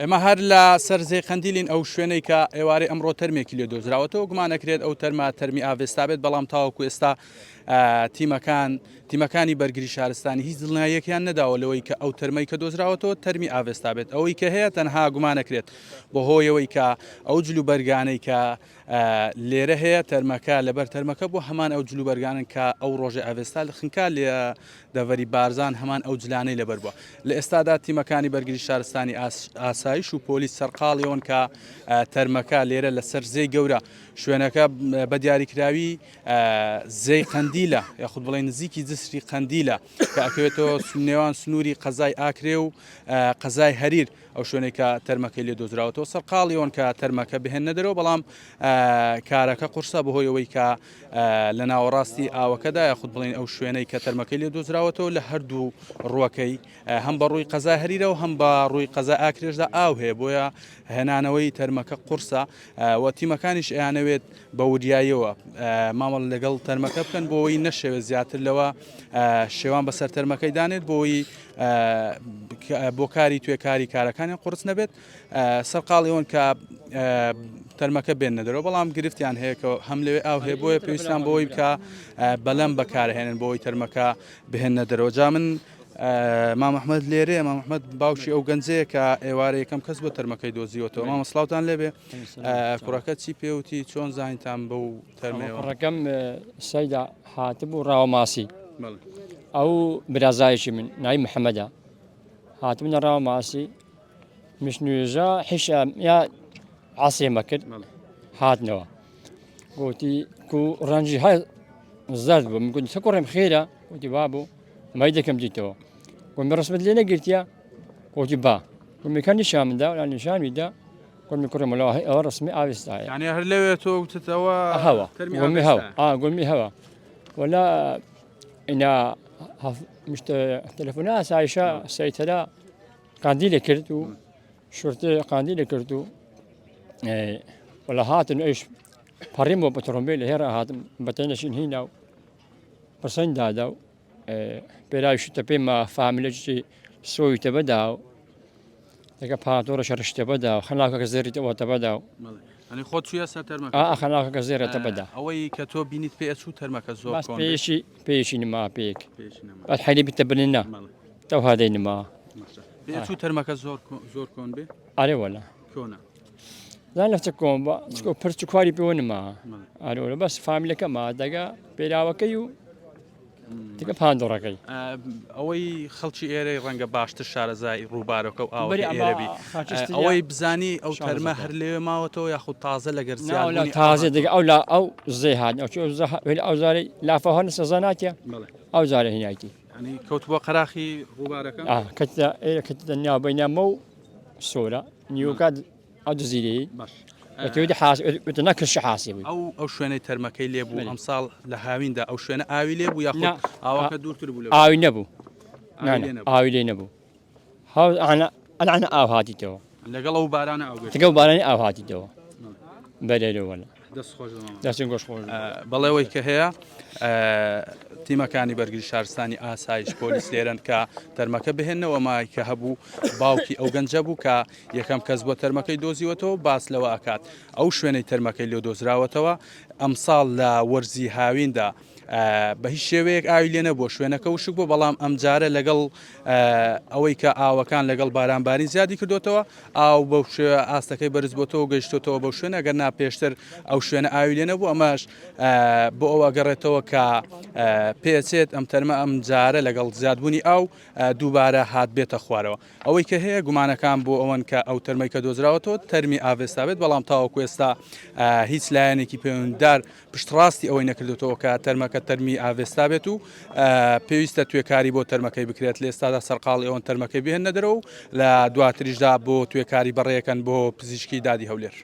ئێمە هەر لە سەررجەی قەندیلین ئەو شوێنەی کە ئێوارەی ئەمڕۆ تەرمێکی لێ دۆزراوەتەوە گومانەکرێت ئەو تەرمی ئاڤێستا بێت بەڵام تاوەکو ئێستا تیمەکانی بەرگری شارستانی هیچ دڵنیاییەکیان نەداوە لەوەی کە ئەو تەرمەی کە دۆزراوەتەوە تەرمی ئاڤێستا بێت ئەوەی کە هەیە تەنها گومانەکرێت بە هۆیەوەی کە ئەو جلوبەرگانەی کە لێرە هەیە تەرمەکە لەبەر تەرمەکە بۆ هەمان ئەو جلوبەرگانن کە ئەو ڕۆژە ئاڤێستا لە خنکا لێ دەڤەری بارزان هەمان ئەو جلانەی لەبەر بووە لە ئێستادا تیمەکانی بەرگری شارستانی ئاسایش و پۆلیس سەرقاڵیەوەن کە تەرمەکە لێرە لە سەر زەی گەورە شوێنەکە بە دیاریکراوی زەی قەندیلە یاخود بڵێ نزیکی جسری قەندیلە کە ئەکەوێتەوە نێوان سنووری قەزای ئاکرێ و قەزای هەریر ئەو شوێنێک کە تەرمەکەی لێ دۆزراوەتەوە سەرقاڵیەوەن کە تەرمەکە بهێنە دەرەوە بەڵام کارەکە قورسە بەهۆیەوەی کە لە ناوەڕاستی ئاوەکەدا یاخود بڵێن ئەو شوێنەی کە تەرمەکەی لێ دۆزراوەتەوە لە هەردوو ڕووەکەی هەم بە ڕووی قەزای هەریرە و هەم بە ڕووی قەزای ئاکرێشدا ئاو هەیە بۆیە هێنانەوەی تەرمەکە قورسە و تیمەکانیش ئەیانەوێت بە وریاییەوە مامەڵ لەگەڵ تەرمەکە بکەن بۆەوەی نەشەوێت زیاتر لەوە شێوان بەسەر تەرمەکەی دانێت بۆی بۆ کاری توێکاری کارەکانیان قورس نەبێت سەرقاڵیەوەن کە تەرمەکە بێنە دەرەوە بەڵام گرفتیان هەیە کە هەم لەوێ ئاو هەیە بۆیە پێویستیان بۆی بکە بەلەم بەکارهێنن بۆی تەرمەکە بهێنە دەرەوە جا من مام ئەحمەد لێرەیە مام ئەحمەد باوکی ئەو گەنجەیە کە ئێوارە یەکەم کەس بۆ تەرمەکەی دۆزیوەتەوە مامە سڵاوتان لێبێ کوڕەکە چی پێوتی چۆن زانیتان بەو تەرمەوە کوڕەکەم سەیدا هاتبوو ڕاوەماسی ئەو برازایشی من ناوی محەممەدە هاتبوونە ڕاوەماسی مشنوێژە حیشە یا عاسێمە کرد هاتنەوە گوتی و ڕەنجی های زرد بوو من گوتی کوڕێم خێرە گوتی بابوو مای دەکەم دیتەوە گومی ڕسمت لێ نەگرتیە گوتی با گومیکە نیشان مندا و نیشانیدا گومی کوڕێم وەڵاهی ئەوە ڕسمی ئاوێستایە یعنی هەر لەوێ تۆ وتتەوە هەوا گومی هەوا گومی هەوا ولا ئینا تەلەفۆنە ئاسایشە سەیتەرا قاندیلێ کرد و شورتە قاندیلێ کرد و وەلا هاتن ئەوش پەڕیم بۆ بە تۆمبیل لە هێرا هاتم بەتەنەشین هینا و پرسەنگ دادا و پێراوی شتە پێمە فامیلەی سۆیتە بەدا و دەکە پاتۆرە شەرشتە بەدا و خەناکەکە زێریتەوەتە بەدا و ئەنی خۆت چوویە سەر تەرمەکە خەناکەکە زێرەتە بەدا ئەوەی کە تۆ بینیت پێ ئەچوو تەرمەکە زۆر پێشی نما پێک بەس حەلی بیتە بنینە تەو هادەی نما چوو تەرمەکە زۆر کۆن بێ ئارێ وەلا کۆنە زان لەفتە کۆم بە چکۆ پرچ و کواری پێوە نما ئارۆرە بەس فامیلەکەما دەگا پێراوەکەی و دیکە پاندۆڕەکەی ئەوەی خەڵکی ئێرەی ڕەنگە باشتر شارەزای ڕووبارەکە و ئاوەێرەبی ئەوەی بزانی ئەو تەرمە هەر لێوێ ماوەتەوە یاخود تازە لەگەر زیاد تازە دەگە ئەو زێ هاات ئەو زارەی لافە هەن سەزاناتە ئەو زارە هینایەتی کەوت بۆ قەراخی ڕووبارەکە کەتە ناو بەینامە و سۆرە نیوکات ئەو دزیری نەکرد حاسی بوو ئەو شوێنەی تەرمەکەی لێبوو ئەمساڵ لە هاویندا ئەو شوێنە ئاوی لێبوو یاخود ئاواکە دوورتر بوو ئاوی نەبوو ئاوی لێ نەبوو ئەلانە ئاو هاتیتەوە لەگەڵ ئەو بارانە ئەو بارانی ئاو هاتیتەوە بەرێرەوەە دەستین گۆش بەڵێەوەی کە هەیە تیمەکانی بەرگری شارستانی ئاسایش پۆلیس لێرن کە تەرمەکە بهێنەوە مای کە هەبوو باوکی ئەو گەنجە بوو کە یەکەم کەس بۆ تەرمەکەی دۆزیوەتەوە باس لەوە ئاکات ئەو شوێنەی تەرمەکەی لێ دۆزراوەتەوە ئەمساڵ لە وەرزی هاویندا بە هیچ شێوەیەک ئاوی لێ نەبووە شوێنەکە وشک بوو بەڵام ئەم جارە لەگەڵ ئەوەی کە ئاوەکان لەگەڵ بارانباری زیادی کردوتەوە ئاو بەو شێوە ئاستەکەی بەرز بۆتەوە گەیشتۆتەوە بەو شوێنە گەر ناپێشتر ئەو شوێنە ئاوی لێ نەبوو ئەمەش بۆ ئەوە گەڕێتەوە کە پێچێت ئەم تەرمە ئەم جارە لەگەڵ زیادبوونی ئەو دووبارە هات بێتە خوارەوە ئەوەی کە هەیە گومانەکان بۆ ئەوەن کە ئەو تەرمەی کە دۆزراوەتەوە تەرمی ئاڤێستا بێت بەڵام تاوەکو ئێستا هیچ لایەنێکی پەیوەنددار پشتڕاستی ئەوەی نەکردوتەوە کە تەرمەکە تەرمی ئاڤێستا بێت و پێویستە توێکاری بۆ تەرمەکەی بکرێت لە ئێستادا سەرقاڵی ئەوەن تەرمەکەی بهێنە دەرەوە و لە دواتریشدا بۆ توێکاری بەڕێیەکەن بۆ پزیشکی دادی هەولێر